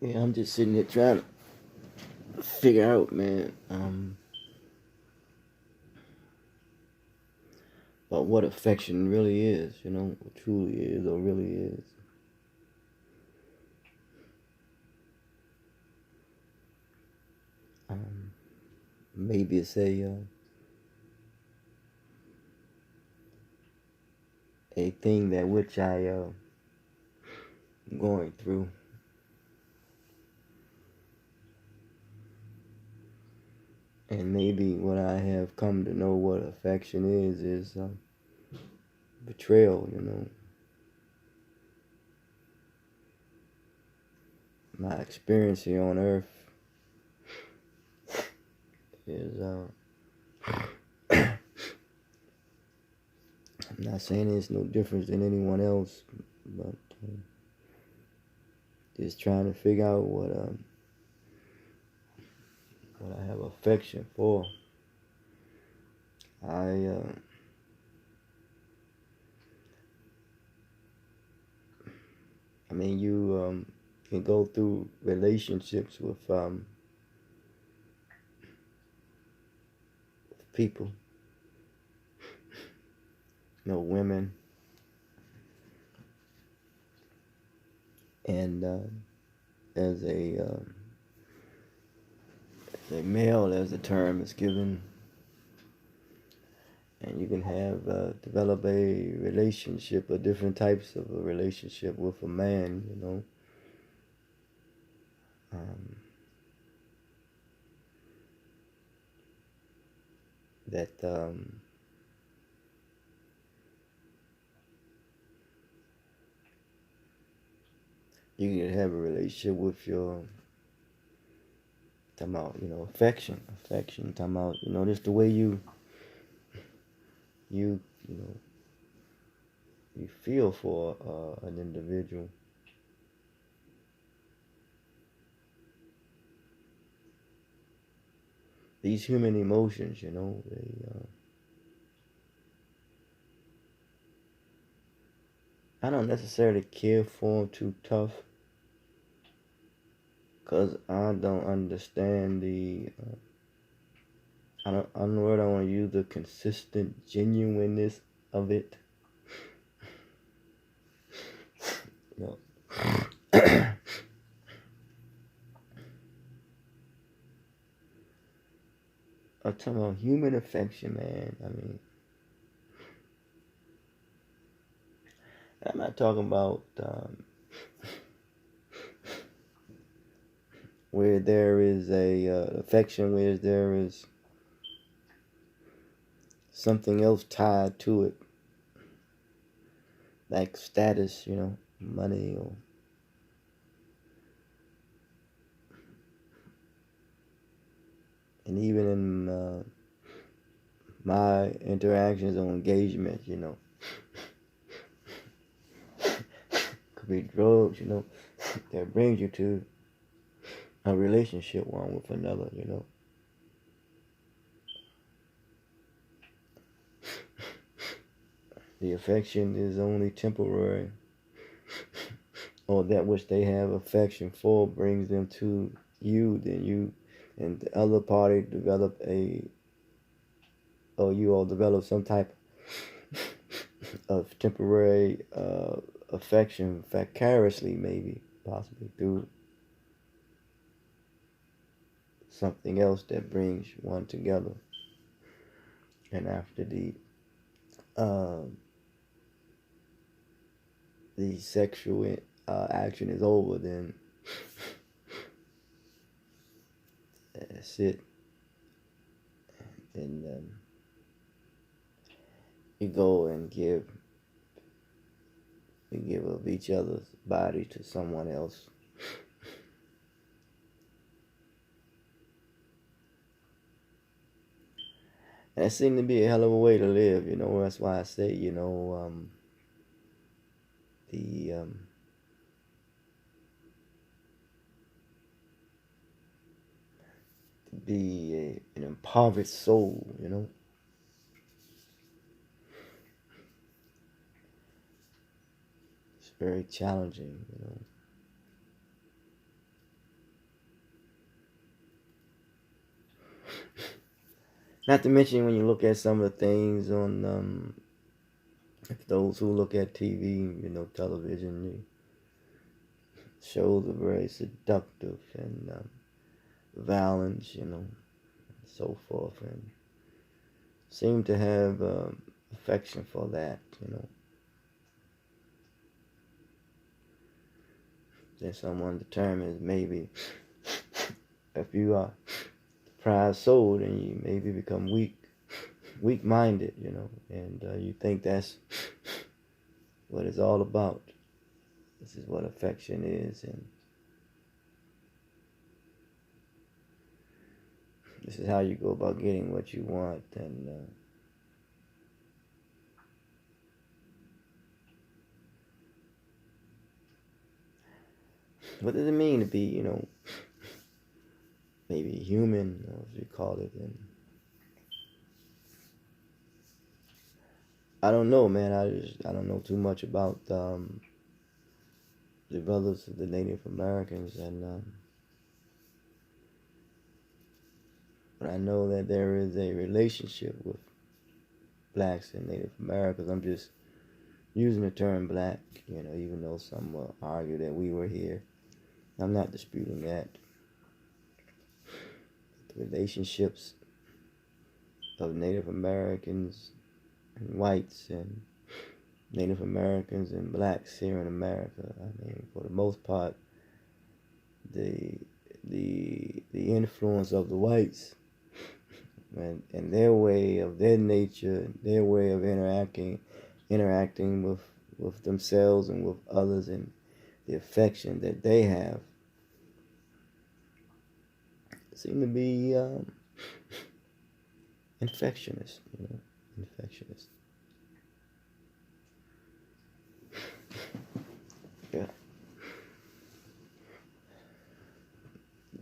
Yeah, I'm just sitting here trying to figure out, man, about what affection really is, what truly is or really is. Um, Maybe it's a thing that which I am going through, and maybe what I have come to know what affection is betrayal. My experience here on Earth is I'm not saying it's no different than anyone else, but just trying to figure out what I have affection for. I mean, you can go through relationships with people, women, and as a male, as the term is given, and you can have develop a relationship, or different types of a relationship with a man, um, that you can have a relationship with your, talking about, affection, talking about, just the way you you know you feel for an individual. These human emotions, I don't necessarily care for them too tough, cause I don't understand I don't know what I want to use, the consistent genuineness of it. You know, I'm talking about human affection, man. I mean, I'm not talking about where there is a affection, where there is something else tied to it, like status, money, or and even in my interactions or engagement, could be drugs, that brings you to a relationship one with another. The affection is only temporary, or that which they have affection for brings them to you, then you and the other party you all develop some type of temporary affection vicariously, maybe, possibly through something else that brings one together. And after uh, the sexual action is over, then that's it. And you go and give of each other's body to someone else. And it seemed to be a hell of a way to live, That's why I say, the to be an impoverished soul. It's very challenging. Not to mention when you look at some of the things on those who look at TV, television, the shows are very seductive and violence, and so forth, and seem to have affection for that. Then someone determines maybe if you are pride soul, then you maybe become weak-minded, and you think that's what it's all about. This is what affection is, and this is how you go about getting what you want. And what does it mean to be, maybe human, as you call it? And I don't know, man. I don't know too much about the brothers of the Native Americans, and but I know that there is a relationship with blacks and Native Americans. I'm just using the term black, even though some will argue that we were here. I'm not disputing that. The relationships of Native Americans and whites and Native Americans and blacks here in America. I mean, for the most part, the influence of the whites and their way of their nature, their way of interacting with themselves and with others, and the affection that they have seem to be infectious, infectious. Yeah.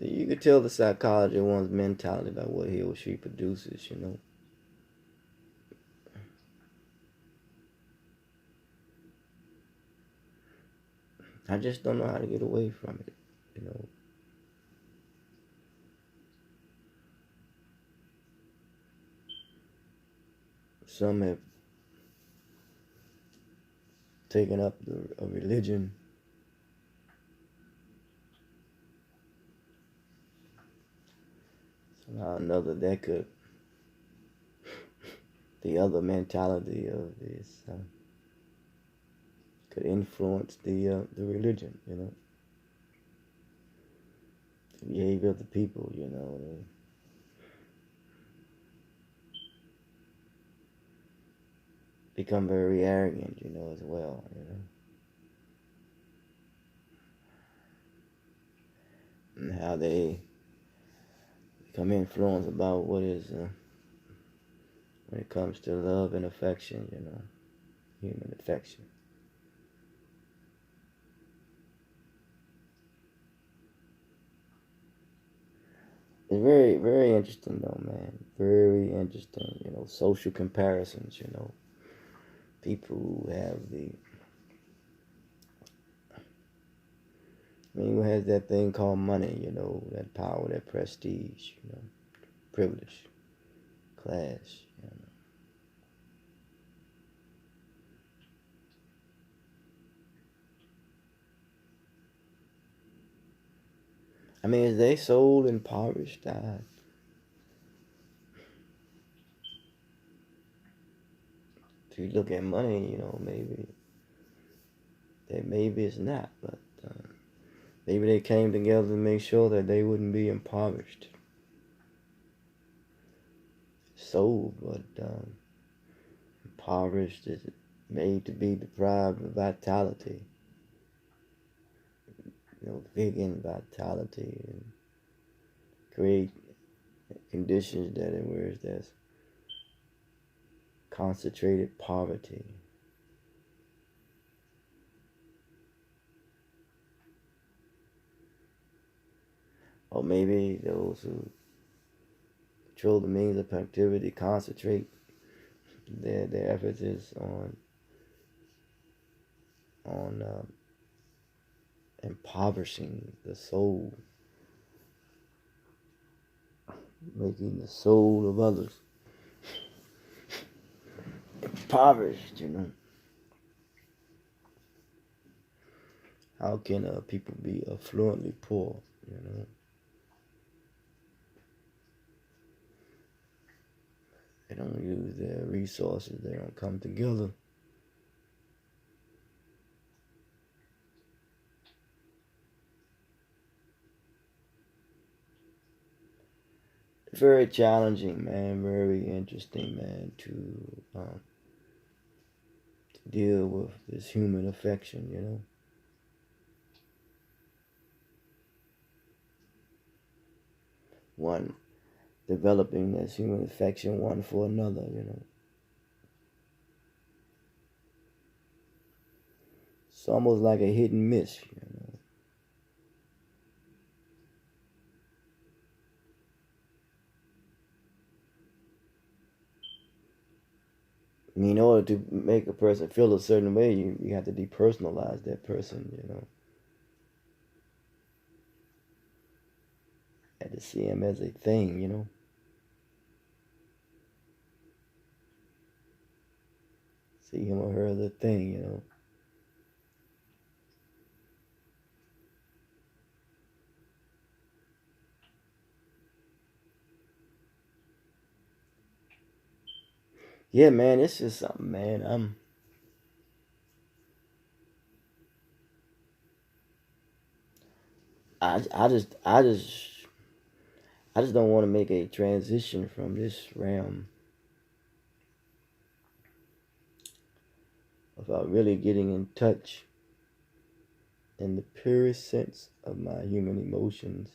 You could tell the psychology of one's mentality by what he or she produces, I just don't know how to get away from it. Some have taken up a religion somehow or another that could, the other mentality of this could influence the religion, the behavior of the people, they become very arrogant, as well, and how they become influenced about what is when it comes to love and affection, human affection. It's very, very interesting though, man. Very interesting, social comparisons, people who have who has that thing called money, that power, that prestige, privilege, class, I mean, is they soul impoverished? If you look at money, maybe it's not, but maybe they came together to make sure that they wouldn't be impoverished. Soul, but impoverished is made to be deprived of vitality, vegan vitality, and create conditions that in where there's concentrated poverty. Or maybe those who control the means of activity concentrate their efforts is on impoverishing the soul, making the soul of others impoverished, you know. How can people be affluently poor, you know? They don't use their resources. They don't come together. Very challenging, man. Very interesting, man, to deal with this human affection, you know. One developing this human affection one for another, you know. It's almost like a hit and miss, you know. I mean, in order to make a person feel a certain way, you have to depersonalize that person, you know. You have to see him as a thing, you know. See him or her as a thing, you know. Yeah, man, it's just something, man. I, I just, I just, I just don't want to make a transition from this realm without really getting in touch in the purest sense of my human emotions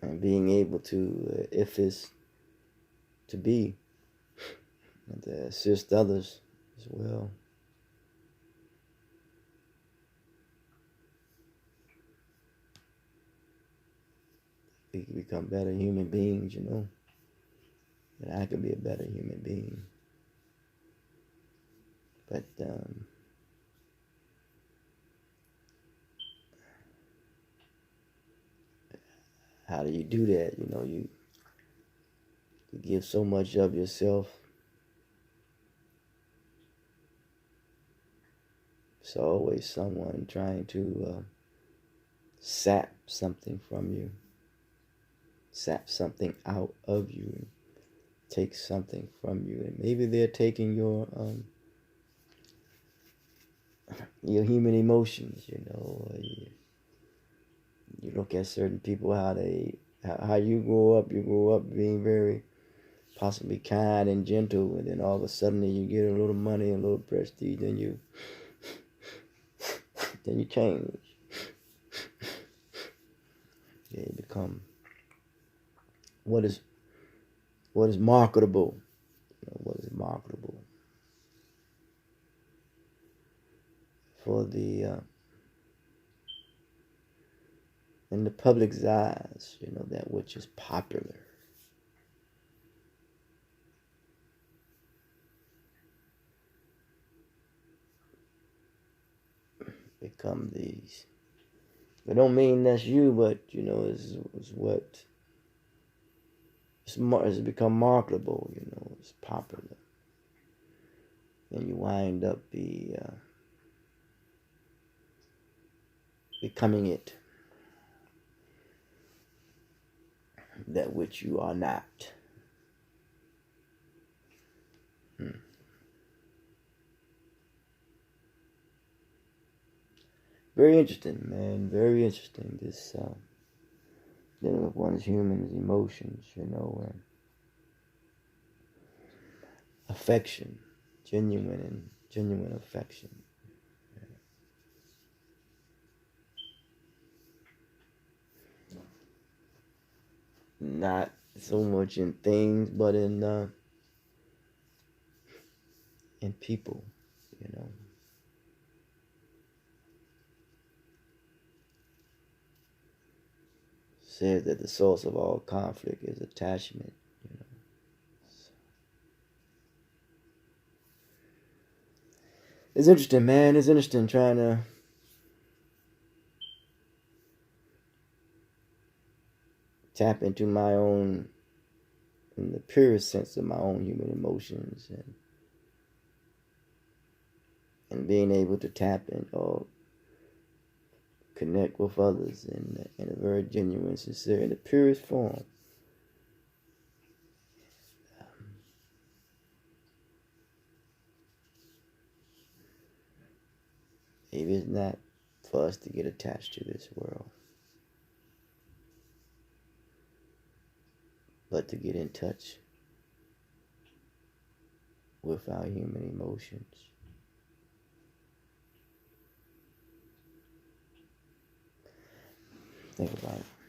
and being able to, if it's to be, and to assist others as well. We can become better human beings, you know. And I can be a better human being. But how do you do that? You know, you give so much of yourself. There's always someone trying to sap something from you, sap something out of you, take something from you, and maybe they're taking your human emotions. You know, you look at certain people how you grow up. You grow up being very possibly kind and gentle, and then all of a sudden you get a little money, a little prestige, then you change. Yeah, you become what is marketable. You know, what is marketable for the in the public's eyes, you know, that which is popular. Become these. It don't mean that's you, but you know, is what it's become marketable. You know, it's popular, and you wind up becoming it, that which you are not. Very interesting, man. Very interesting. This dealing with one's human emotions, you know, and affection, genuine affection. Not so much in things, but in people, you know. Says that the source of all conflict is attachment, you know. It's interesting, man. It's interesting trying to tap into my own, in the purest sense of my own human emotions, and being able to tap in or connect with others in a very genuine, sincere, in the purest form. Maybe it's not for us to get attached to this world, but to get in touch with our human emotions. Think about it.